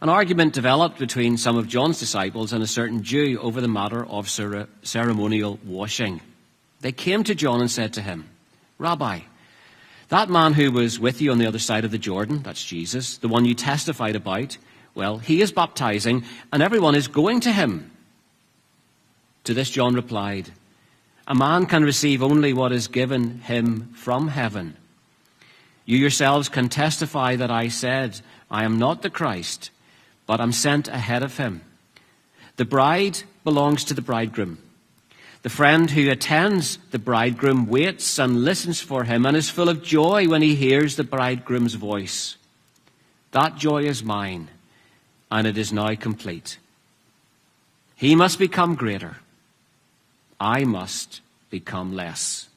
An argument developed between some of John's disciples and a certain Jew over the matter of ceremonial washing. They came to John and said to him, "Rabbi, that man who was with you on the other side of the Jordan," that's Jesus, "the one you testified about, well, he is baptizing, and everyone is going to him." To this John replied, "A man can receive only what is given him from heaven. You yourselves can testify that I said, 'I am not the Christ, but I'm sent ahead of him.' The bride belongs to the bridegroom. The friend who attends the bridegroom waits and listens for him and is full of joy when he hears the bridegroom's voice. That joy is mine, and it is now complete. He must become greater. I must become less.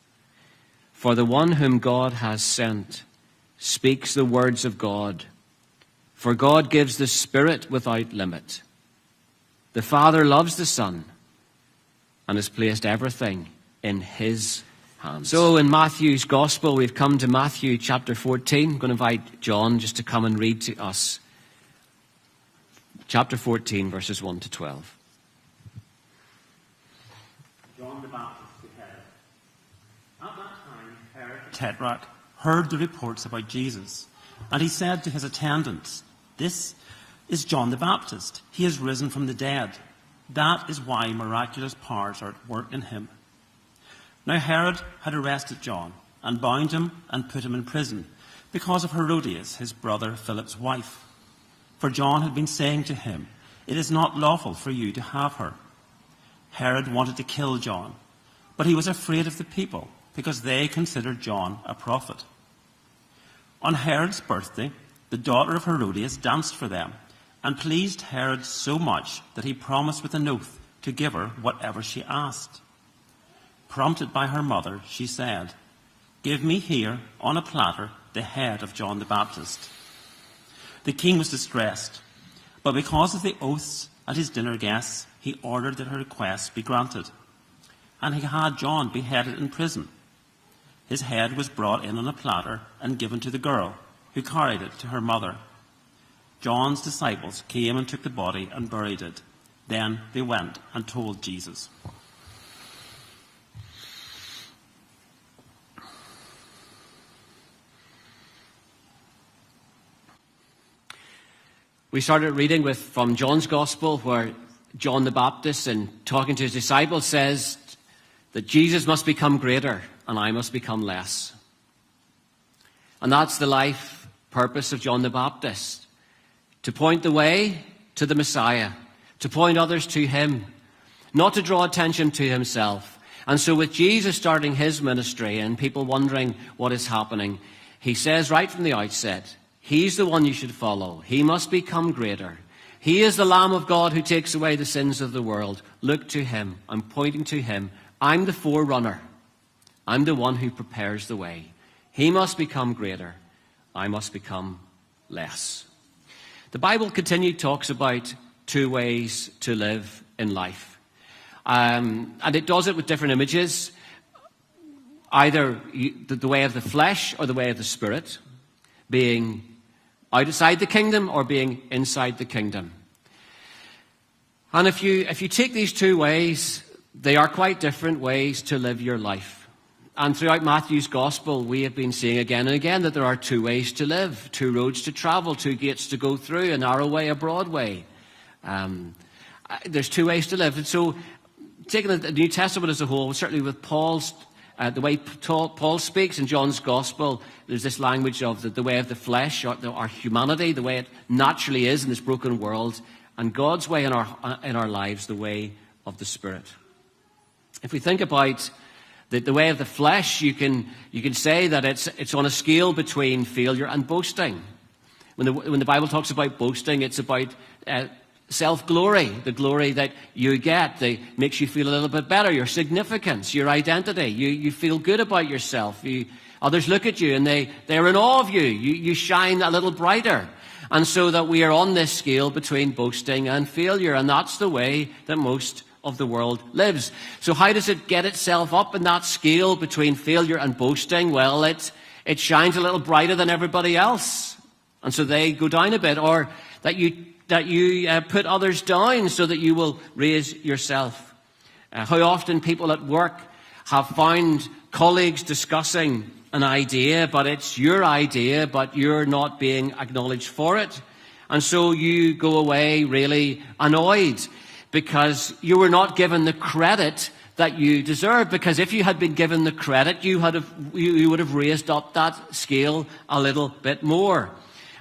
For the one whom God has sent speaks the words of God. For God gives the Spirit without limit. The Father loves the Son and has placed everything in his hands." So in Matthew's Gospel, we've come to Matthew chapter 14. I'm going to invite John just to come and read to us. Chapter 14, verses 1 to 12. John the Baptist beheaded. At that time, Herod the tetrarch heard the reports about Jesus, and he said to his attendants, "This is John the Baptist. He has risen from the dead. That is why miraculous powers are at work in him." Now Herod had arrested John and bound him and put him in prison because of Herodias, his brother Philip's wife. For John had been saying to him, "It is not lawful for you to have her." Herod wanted to kill John, but he was afraid of the people because they considered John a prophet. On Herod's birthday, the daughter of Herodias danced for them and pleased Herod so much that he promised with an oath to give her whatever she asked. Prompted by her mother, she said, "Give me here, on a platter, the head of John the Baptist." The king was distressed, but because of the oaths and his dinner guests, he ordered that her request be granted. And he had John beheaded in prison. His head was brought in on a platter and given to the girl, who carried it to her mother. John's disciples came and took the body and buried it. Then they went and told Jesus. We started reading from John's Gospel, where John the Baptist, in talking to his disciples, says that Jesus must become greater and I must become less. And that's the life purpose of John the Baptist, to point the way to the Messiah, to point others to him, not to draw attention to himself. And so with Jesus starting his ministry and people wondering what is happening, he says right from the outset, he's the one you should follow. He must become greater. He is the Lamb of God who takes away the sins of the world. Look to him. I'm pointing to him. I'm the forerunner. I'm the one who prepares the way. He must become greater. I must become less. The Bible continually talks about two ways to live in life. And it does it with different images. Either the way of the flesh or the way of the Spirit, being outside the kingdom or being inside the kingdom. And if you take these two ways, they are quite different ways to live your life. And throughout Matthew's Gospel, we have been seeing again and again that there are two ways to live, two roads to travel, two gates to go through, a narrow way, a broad way. There's two ways to live. And so, taking the New Testament as a whole, certainly with Paul's the way Paul speaks in John's Gospel, there's this language of the way of the flesh, our humanity, the way it naturally is in this broken world, and God's way in our lives, the way of the Spirit. If we think about the way of the flesh, you can say that it's on a scale between failure and boasting. When the Bible talks about boasting, it's about self-glory, the glory that you get that makes you feel a little bit better, your significance, your identity. You feel good about yourself. Others look at you and they're in awe of you. You shine a little brighter. And so that we are on this scale between boasting and failure, and that's the way that most of the world lives. So how does it get itself up in that scale between failure and boasting? Well, it shines a little brighter than everybody else. and so they go down a bit, or that you put others down so that you will raise yourself. How often people at work have found colleagues discussing an idea, but it's your idea, but you're not being acknowledged for it. And so you go away really annoyed because you were not given the credit that you deserve. Because if you had been given the credit, you would have raised up that scale a little bit more.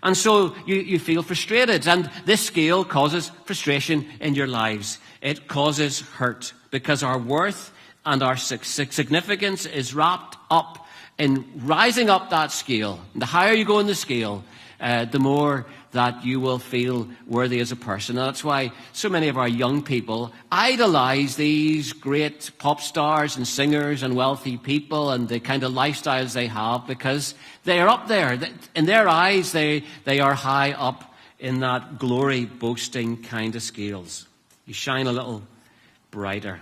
And so you feel frustrated. And this scale causes frustration in your lives. It causes hurt because our worth and our significance is wrapped up in rising up that scale. The higher you go in the scale, the more that you will feel worthy as a person. And that's why so many of our young people idolize these great pop stars and singers and wealthy people and the kind of lifestyles they have, because they are up there. In their eyes, they are high up in that glory boasting kind of scales. You shine a little brighter.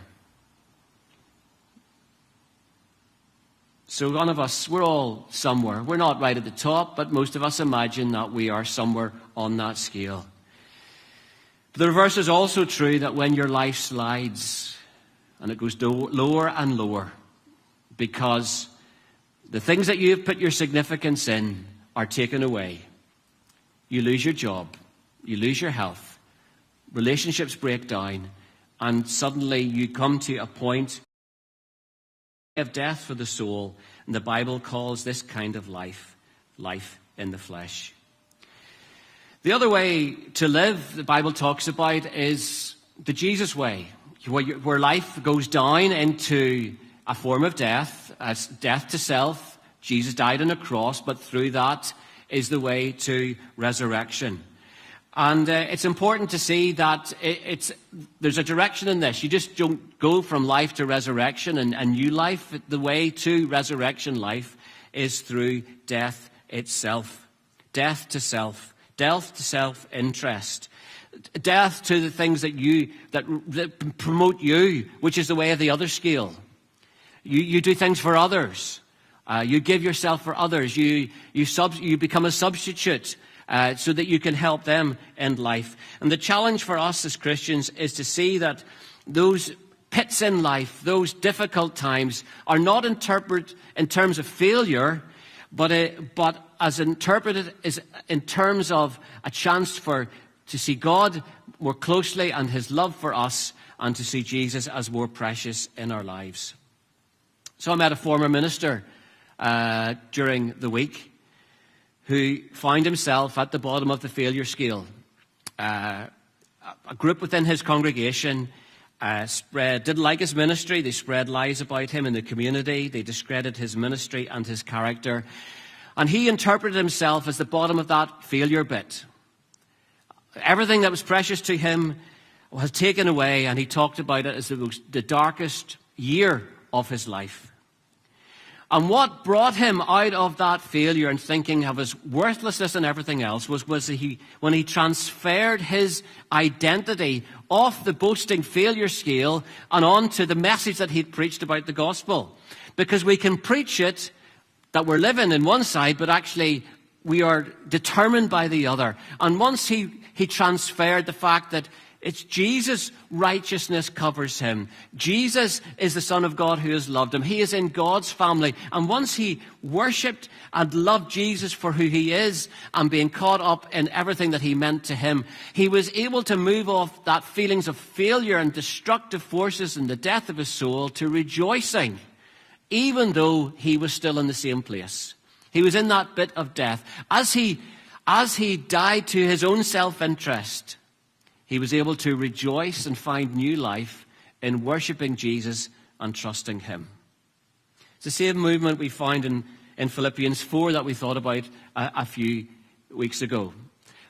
So one of us, we're all somewhere. We're not right at the top, but most of us imagine that we are somewhere on that scale. But the reverse is also true, that when your life slides and it goes lower and lower because the things that you've put your significance in are taken away. You lose your job, you lose your health, relationships break down, and suddenly you come to a point of death for the soul, and the Bible calls this kind of life in the flesh. The other way to live, the Bible talks about, is the Jesus way, where life goes down into a form of death, as death to self. Jesus died on a cross, but through that is the way to resurrection. And it's important to see that there's a direction in this. You just don't go from life to resurrection and new life. The way to resurrection life is through death itself. Death to self. Death to self-interest. Death to the things that promote you, which is the way of the other scale. You do things for others. You give yourself for others. You become a substitute. So that you can help them in life. And the challenge for us as Christians is to see that those pits in life, those difficult times, are not interpreted in terms of failure, but as interpreted as in terms of a chance to see God more closely and his love for us, and to see Jesus as more precious in our lives. So I met a former minister during the week who found himself at the bottom of the failure scale. A group within his congregation didn't like his ministry. They spread lies about him in the community. They discredited his ministry and his character. And he interpreted himself as the bottom of that failure bit. Everything that was precious to him was taken away, and he talked about it as the darkest year of his life. And what brought him out of that failure and thinking of his worthlessness and everything else was when he transferred his identity off the boasting failure scale and onto the message that he'd preached about the gospel. Because we can preach it that we're living in one side, but actually we are determined by the other. And once he transferred the fact that it's Jesus' righteousness covers him. Jesus is the Son of God who has loved him. He is in God's family. And once he worshipped and loved Jesus for who he is and being caught up in everything that he meant to him, he was able to move off that feelings of failure and destructive forces and the death of his soul to rejoicing, even though he was still in the same place. He was in that bit of death. As he died to his own self-interest, he was able to rejoice and find new life in worshipping Jesus and trusting him. It's the same movement we find in Philippians 4 that we thought about a few weeks ago.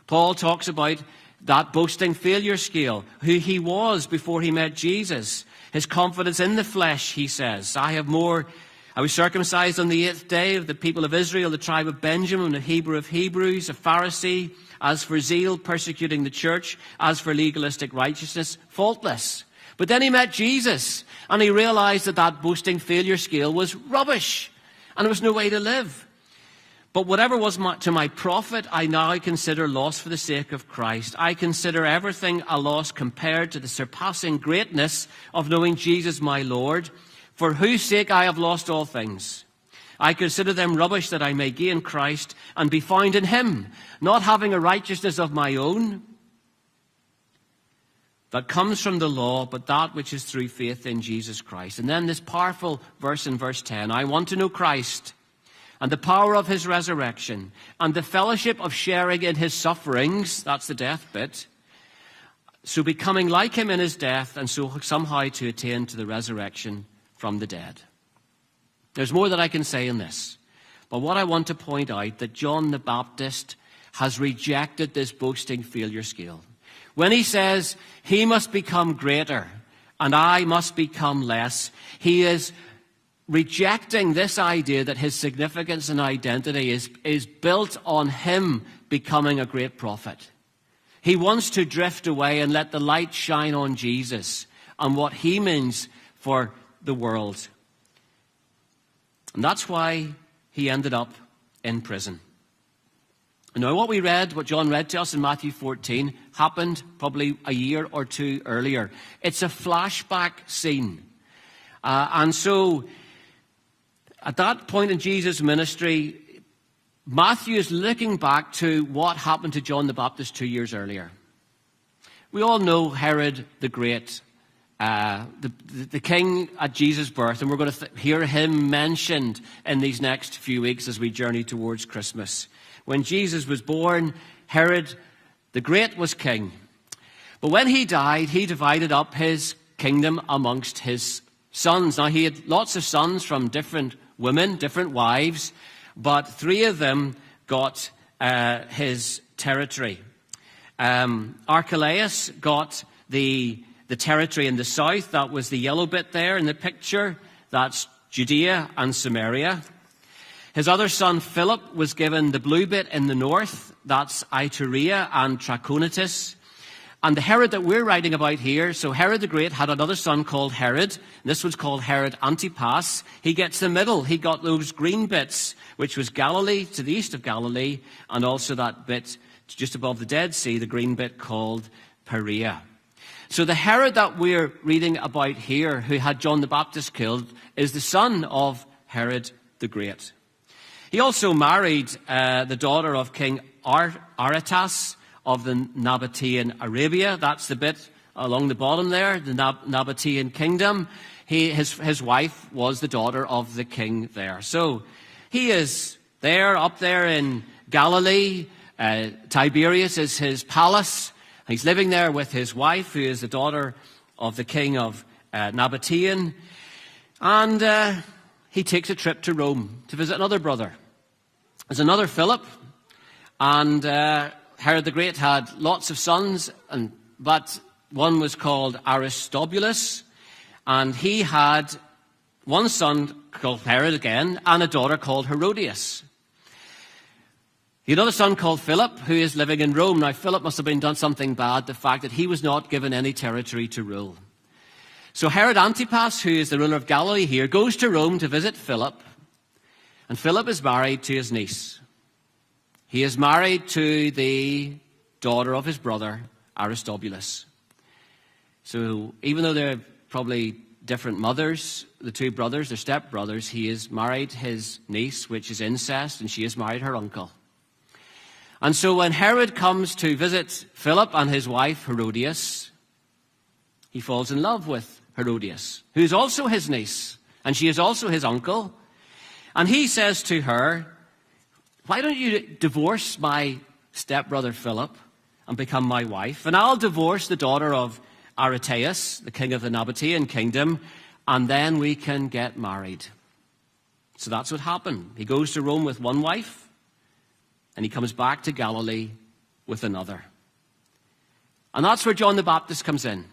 Paul talks about that boasting failure scale, who he was before he met Jesus. His confidence in the flesh, he says. I was circumcised on the 8th day of the people of Israel, the tribe of Benjamin, a Hebrew of Hebrews, a Pharisee. As for zeal, persecuting the church. As for legalistic righteousness, faultless. But then he met Jesus, and he realized that boasting failure scale was rubbish, and there was no way to live. But whatever was to my profit, I now consider loss for the sake of Christ. I consider everything a loss compared to the surpassing greatness of knowing Jesus my Lord, for whose sake I have lost all things. I consider them rubbish that I may gain Christ and be found in him, not having a righteousness of my own that comes from the law, but that which is through faith in Jesus Christ. And then this powerful verse in verse 10, I want to know Christ and the power of his resurrection, and the fellowship of sharing in his sufferings, that's the death bit, so becoming like him in his death, and so somehow to attain to the resurrection from the dead. There's more that I can say in this, but what I want to point out, that John the Baptist has rejected this boasting failure scale. When he says, he must become greater, and I must become less, he is rejecting this idea that his significance and identity is built on him becoming a great prophet. He wants to drift away and let the light shine on Jesus and what he means for the world. And that's why he ended up in prison. Now, what John read to us in Matthew 14 happened probably a year or two earlier. It's a flashback scene. And so, at that point in Jesus' ministry, Matthew is looking back to what happened to John the Baptist 2 years earlier. We all know Herod the Great, the king at Jesus' birth, and we're going to hear him mentioned in these next few weeks as we journey towards Christmas. When Jesus was born, Herod the Great was king. But when he died, he divided up his kingdom amongst his sons. Now, he had lots of sons from different women, different wives, but 3 of them got his territory. Archelaus got the territory in the south. That was the yellow bit there in the picture. That's Judea and Samaria. His other son Philip was given the blue bit in the north. That's Iturea and Trachonitis. And the Herod that we're writing about here, so Herod the Great had another son called Herod. This was called Herod Antipas. He gets the middle. He got those green bits, which was Galilee, to the east of Galilee, and also that bit just above the Dead Sea, the green bit called Perea. So the Herod that we're reading about here, who had John the Baptist killed, is the son of Herod the Great. He also married the daughter of King Aretas of the Nabatean Arabia. That's the bit along the bottom there, the Nabatean kingdom. His wife was the daughter of the king there. So he is there, up there in Galilee. Tiberias is his palace. He's living there with his wife, who is the daughter of the king of Nabatean. And he takes a trip to Rome to visit another brother. There's another Philip, and Herod the Great had lots of sons, but one was called Aristobulus, and he had one son called Herod again, and a daughter called Herodias. He had another son called Philip, who is living in Rome. Now, Philip must have done something bad, the fact that he was not given any territory to rule. So Herod Antipas, who is the ruler of Galilee here, goes to Rome to visit Philip, and Philip is married to his niece. He is married to the daughter of his brother, Aristobulus. So even though they're probably different mothers, the two brothers, they're stepbrothers, he has married his niece, which is incest, and she has married her uncle. And so when Herod comes to visit Philip and his wife, Herodias, he falls in love with Herodias, who is also his niece, and she is also his uncle. And he says to her, why don't you divorce my stepbrother Philip and become my wife? And I'll divorce the daughter of Aretas, the king of the Nabatean kingdom, and then we can get married. So that's what happened. He goes to Rome with one wife, and he comes back to Galilee with another. And that's where John the Baptist comes in.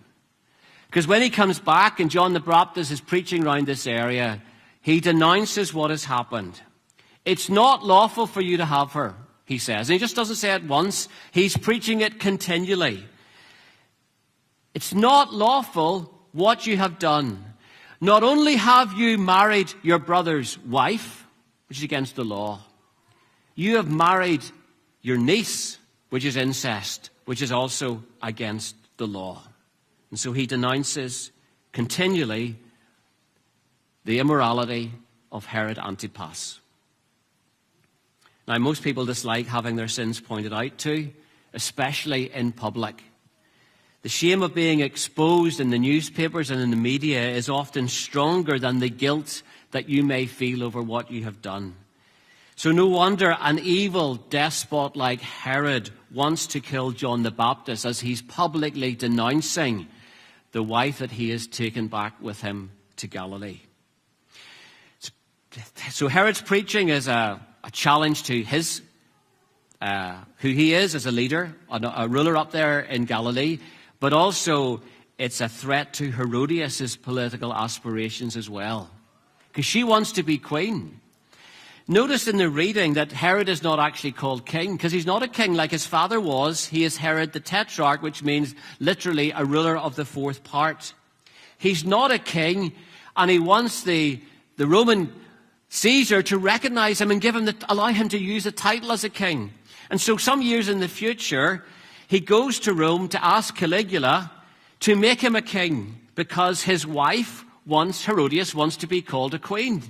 Because when he comes back and John the Baptist is preaching around this area, he denounces what has happened. It's not lawful for you to have her, he says. And he just doesn't say it once. He's preaching it continually. It's not lawful what you have done. Not only have you married your brother's wife, which is against the law, You have married your niece, which is incest, which is also against the law. And so he denounces continually the immorality of Herod Antipas. Now, most people dislike having their sins pointed out to, especially in public. The shame of being exposed in the newspapers and in the media is often stronger than the guilt that you may feel over what you have done. So no wonder an evil despot like Herod wants to kill John the Baptist as he's publicly denouncing the wife that he has taken back with him to Galilee. So Herod's preaching is a challenge to his who he is as a leader, a ruler up there in Galilee, but also it's a threat to Herodias' political aspirations as well, because she wants to be queen. Notice in the reading that Herod is not actually called king, because he's not a king like his father was. He is Herod the tetrarch, which means literally a ruler of the fourth part. He's not a king, and he wants the Roman Caesar to recognize him and allow him to use the title as a king. And so some years in the future, he goes to Rome to ask Caligula to make him a king, because his wife Herodias wants to be called a queen.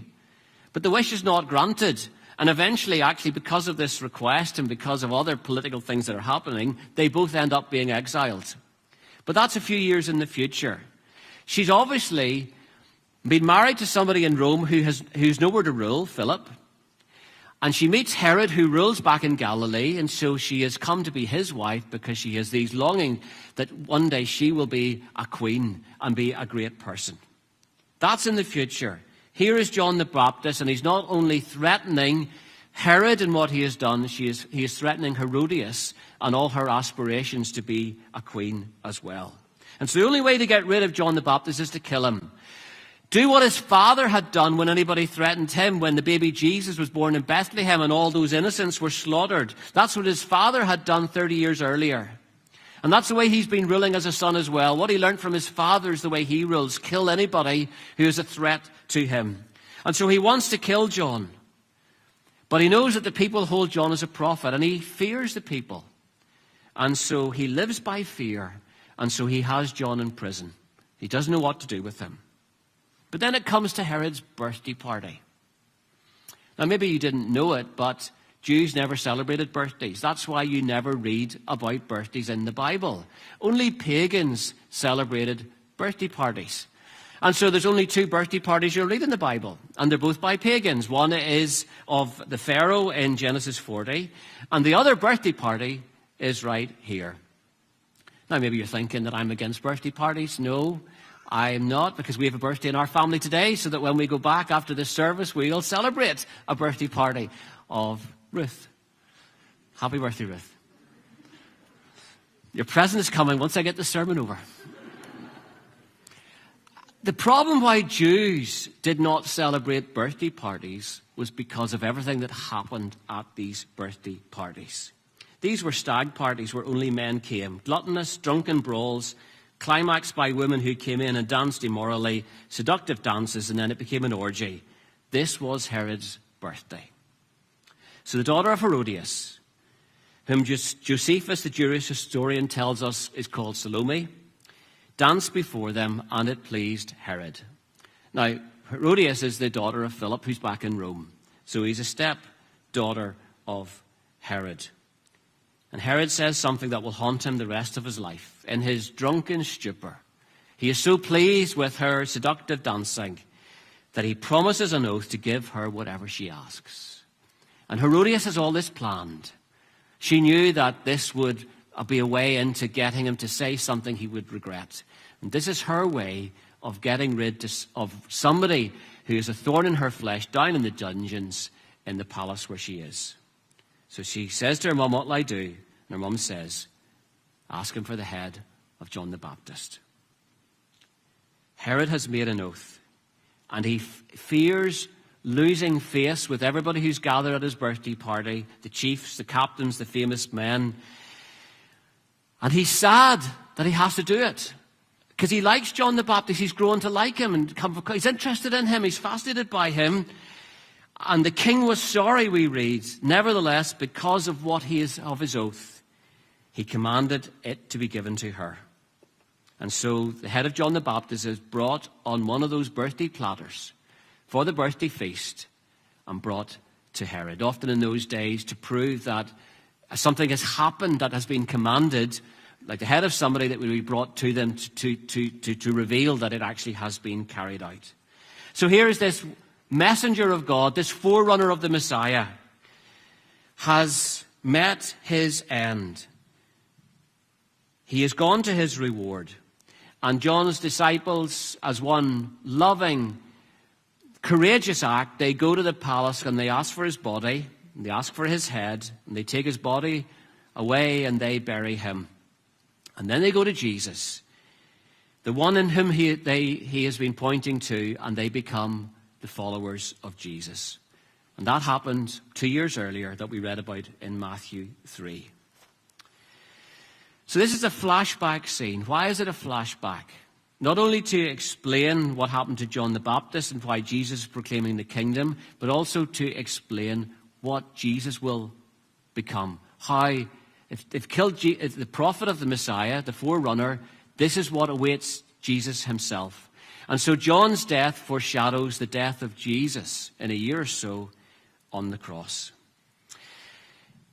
But the wish is not granted. And eventually, actually, because of this request and because of other political things that are happening, they both end up being exiled. But that's a few years in the future. She's obviously been married to somebody in Rome who's nowhere to rule, Philip. And she meets Herod, who rules back in Galilee. And so she has come to be his wife because she has these longing that one day she will be a queen and be a great person. That's in the future. Here is John the Baptist, and he's not only threatening Herod and what he has done, he is threatening Herodias and all her aspirations to be a queen as well. And so the only way to get rid of John the Baptist is to kill him. Do what his father had done when anybody threatened him, when the baby Jesus was born in Bethlehem and all those innocents were slaughtered. That's what his father had done 30 years earlier. And that's the way he's been ruling as a son as well. What he learned from his father is the way he rules. Kill anybody who is a threat to him. And so he wants to kill John. But he knows that the people hold John as a prophet, and he fears the people. And so he lives by fear. And so he has John in prison. He doesn't know what to do with him. But then it comes to Herod's birthday party. Now, maybe you didn't know it, but Jews never celebrated birthdays. That's why you never read about birthdays in the Bible. Only pagans celebrated birthday parties. And so there's only two birthday parties you'll read in the Bible, and they're both by pagans. One is of the Pharaoh in Genesis 40, and the other birthday party is right here. Now, maybe you're thinking that I'm against birthday parties. No, I'm not, because we have a birthday in our family today, so that when we go back after this service, we'll celebrate a birthday party of Ruth. Happy birthday, Ruth. Your present is coming once I get the sermon over. The problem why Jews did not celebrate birthday parties was because of everything that happened at these birthday parties. These were stag parties where only men came. Gluttonous, drunken brawls, climaxed by women who came in and danced immorally, seductive dances, and then it became an orgy. This was Herod's birthday. So the daughter of Herodias, whom Josephus, the Jewish historian, tells us is called Salome, danced before them, and it pleased Herod. Now, Herodias is the daughter of Philip, who's back in Rome. So he's a step-daughter of Herod. And Herod says something that will haunt him the rest of his life. In his drunken stupor, he is so pleased with her seductive dancing that he promises an oath to give her whatever she asks. And Herodias has all this planned. She knew that this would be a way into getting him to say something he would regret. And this is her way of getting rid of somebody who is a thorn in her flesh down in the dungeons in the palace where she is. So she says to her mum, "What will I do?" And her mum says, "Ask him for the head of John the Baptist." Herod has made an oath, and he fears losing face with everybody who's gathered at his birthday party, the chiefs, the captains, the famous men. And he's sad that he has to do it, because he likes John the Baptist. He's grown to like him, and he's interested in him. He's fascinated by him. And the king was sorry, we read. Nevertheless, because of what he is of his oath, he commanded it to be given to her. And so the head of John the Baptist is brought on one of those birthday platters for the birthday feast and brought to Herod. Often in those days, to prove that something has happened that has been commanded, like the head of somebody, that would be brought to them to reveal that it actually has been carried out. So here is this messenger of God, this forerunner of the Messiah, has met his end. He has gone to his reward. And John's disciples, as one loving, courageous act, they go to the palace and they ask for his body, and they ask for his head, and they take his body away and they bury him. And then they go to Jesus, the one in whom he has been pointing to, and they become the followers of Jesus. And that happened 2 years earlier, that we read about in Matthew 3. So this is a flashback scene. Why is it a flashback? Not only to explain what happened to John the Baptist and why Jesus is proclaiming the kingdom, but also to explain what Jesus will become. How, if they've killed the prophet of the Messiah, the forerunner, this is what awaits Jesus himself. And so John's death foreshadows the death of Jesus in a year or so on the cross.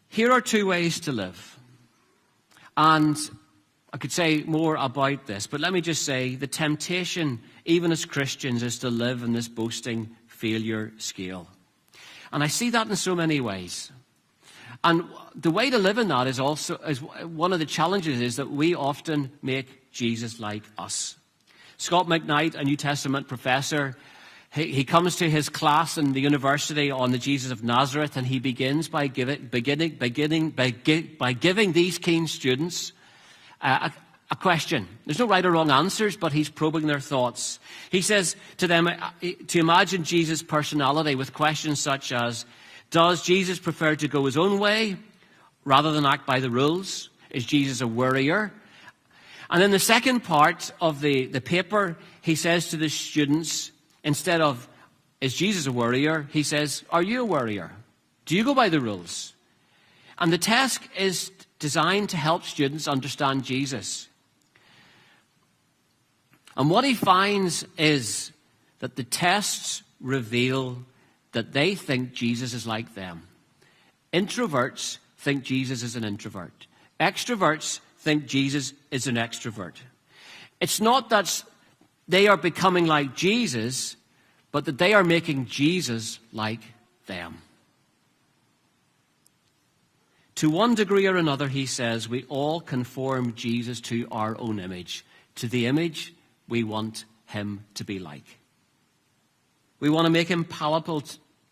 Here are two ways to live. And I could say more about this, but let me just say the temptation, even as Christians, is to live in this boasting failure scale. And I see that in so many ways. And the way to live in that is one of the challenges is that we often make Jesus like us. Scott McKnight, a New Testament professor, he comes to his class in the university on the Jesus of Nazareth, and he begins by giving these keen students a question. There's no right or wrong answers, but he's probing their thoughts. He says to them to imagine Jesus' personality with questions such as, does Jesus prefer to go his own way rather than act by the rules? Is Jesus a worrier? And in the second part of the paper, he says to the students, instead of, is Jesus a worrier? He says, are you a worrier? Do you go by the rules? And the test is designed to help students understand Jesus. And what he finds is that the tests reveal that they think Jesus is like them. Introverts think Jesus is an introvert. Extroverts think Jesus is an extrovert. It's not that they are becoming like Jesus, but that they are making Jesus like them. To one degree or another, he says, we all conform Jesus to our own image, to the image we want him to be like. We want to make him palatable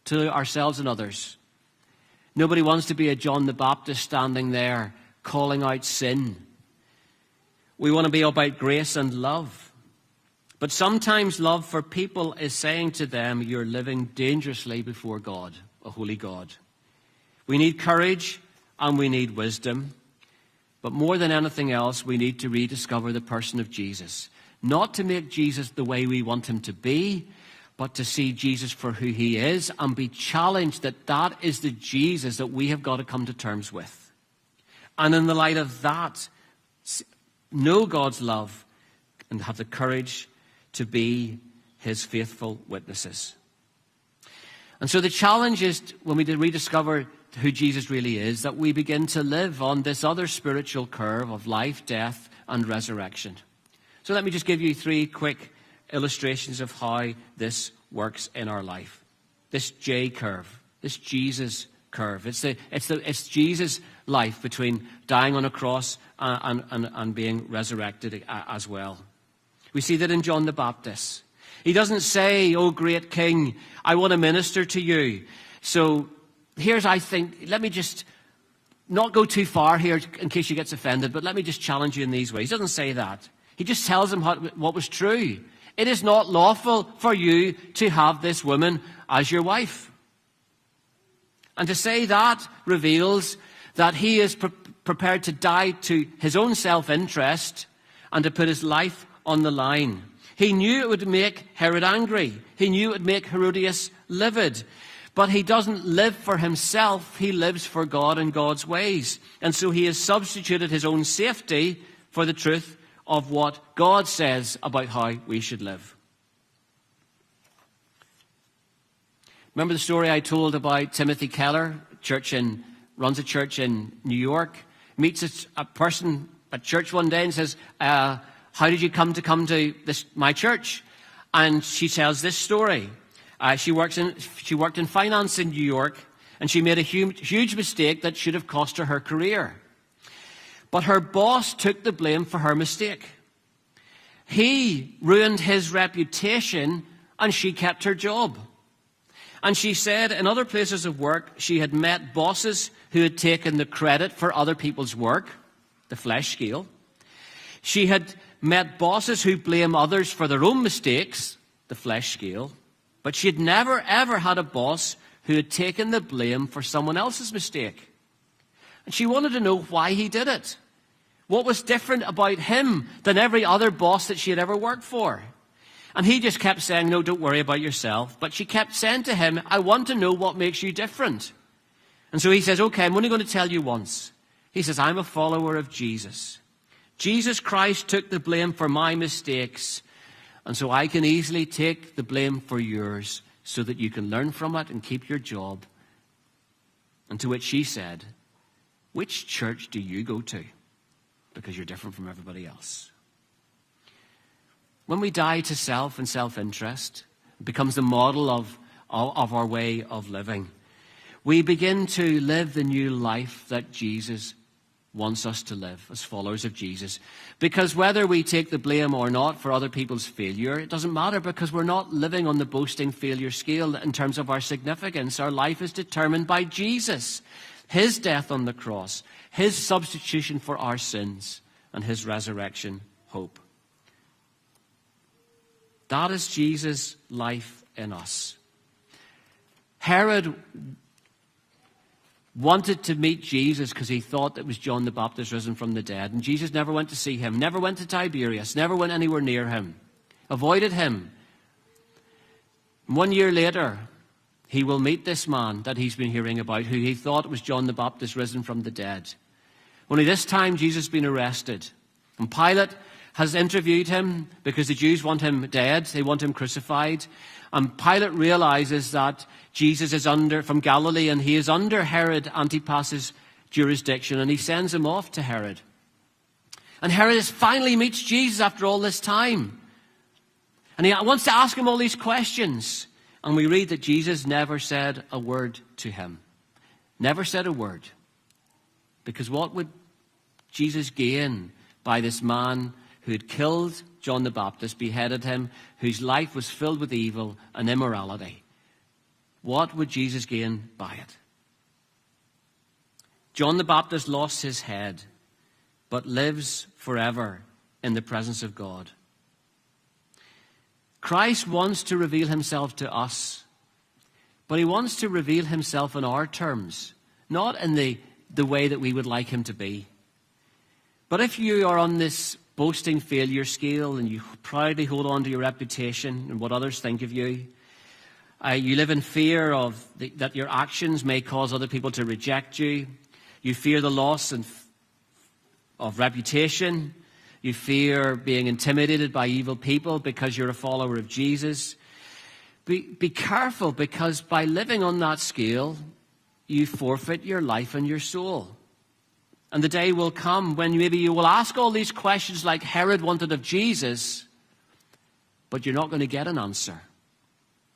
to ourselves and others. Nobody wants to be a John the Baptist standing there calling out sin. We want to be about grace and love. But sometimes love for people is saying to them, you're living dangerously before God, a holy God. We need courage and we need wisdom. But more than anything else, we need to rediscover the person of Jesus. Not to make Jesus the way we want him to be, but to see Jesus for who he is and be challenged that that is the Jesus that we have got to come to terms with. And in the light of that, know God's love and have the courage to be his faithful witnesses. And so the challenge is, when we rediscover who Jesus really is, that we begin to live on this other spiritual curve of life, death, and resurrection. So let me just give you 3 quick illustrations of how this works in our life. This J curve, this Jesus curve. It's Jesus' life between dying on a cross and being resurrected as well. We see that in John the Baptist. He doesn't say, oh great king, I want to minister to you. So let me just not go too far here in case he gets offended, but let me just challenge you in these ways. He doesn't say that. He just tells him what was true. It is not lawful for you to have this woman as your wife. And to say that reveals that he is prepared to die to his own self-interest and to put his life on the line. He knew it would make Herod angry. He knew it would make Herodias livid. But he doesn't live for himself. He lives for God and God's ways. And so he has substituted his own safety for the truth of what God says about how we should live. Remember the story I told about Timothy Keller, runs a church in New York, meets a person at church one day and says, how did you come to my church? And she tells this story. She worked in finance in New York, and she made a huge mistake that should have cost her career. But her boss took the blame for her mistake. He ruined his reputation, and she kept her job. And she said in other places of work, she had met bosses who had taken the credit for other people's work, the flesh scale. She had met bosses who blame others for their own mistakes, the flesh scale. But she had never, ever had a boss who had taken the blame for someone else's mistake. And she wanted to know why he did it. What was different about him than every other boss that she had ever worked for? And he just kept saying, no, don't worry about yourself. But she kept saying to him, I want to know what makes you different. And so he says, okay, I'm only going to tell you once. He says, I'm a follower of Jesus. Jesus Christ took the blame for my mistakes. And so I can easily take the blame for yours so that you can learn from it and keep your job. And to which she said, which church do you go to? Because you're different from everybody else. When we die to self and self-interest, it becomes the model of our way of living. We begin to live the new life that Jesus wants us to live as followers of Jesus. Because whether we take the blame or not for other people's failure, it doesn't matter, because we're not living on the boasting failure scale in terms of our significance. Our life is determined by Jesus, his death on the cross, his substitution for our sins, and his resurrection hope. That is Jesus' life in us. Herod wanted to meet Jesus because he thought it was John the Baptist risen from the dead. And Jesus never went to see him, never went to Tiberias, never went anywhere near him, avoided him. 1 year later, he will meet this man that he's been hearing about, who he thought was John the Baptist risen from the dead. Only this time, Jesus has been arrested. And Pilate has interviewed him because the Jews want him dead. They want him crucified. And Pilate realizes that Jesus is from Galilee, and he is under Herod Antipas's jurisdiction, and he sends him off to Herod. And Herod finally meets Jesus after all this time. And he wants to ask him all these questions. And we read that Jesus never said a word to him. Never said a word. Because what would Jesus gain by this man who had killed John the Baptist, beheaded him, whose life was filled with evil and immorality? What would Jesus gain by it? John the Baptist lost his head, but lives forever in the presence of God. Christ wants to reveal himself to us, but he wants to reveal himself in our terms, not in the way that we would like him to be. But if you are on this boasting failure scale and you proudly hold on to your reputation and what others think of you, you live in fear that your actions may cause other people to reject you. You fear the loss of reputation. You fear being intimidated by evil people because you're a follower of Jesus. Be careful, because by living on that scale, you forfeit your life and your soul. And the day will come when maybe you will ask all these questions like Herod wanted of Jesus, but you're not going to get an answer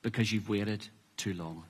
because you've waited too long.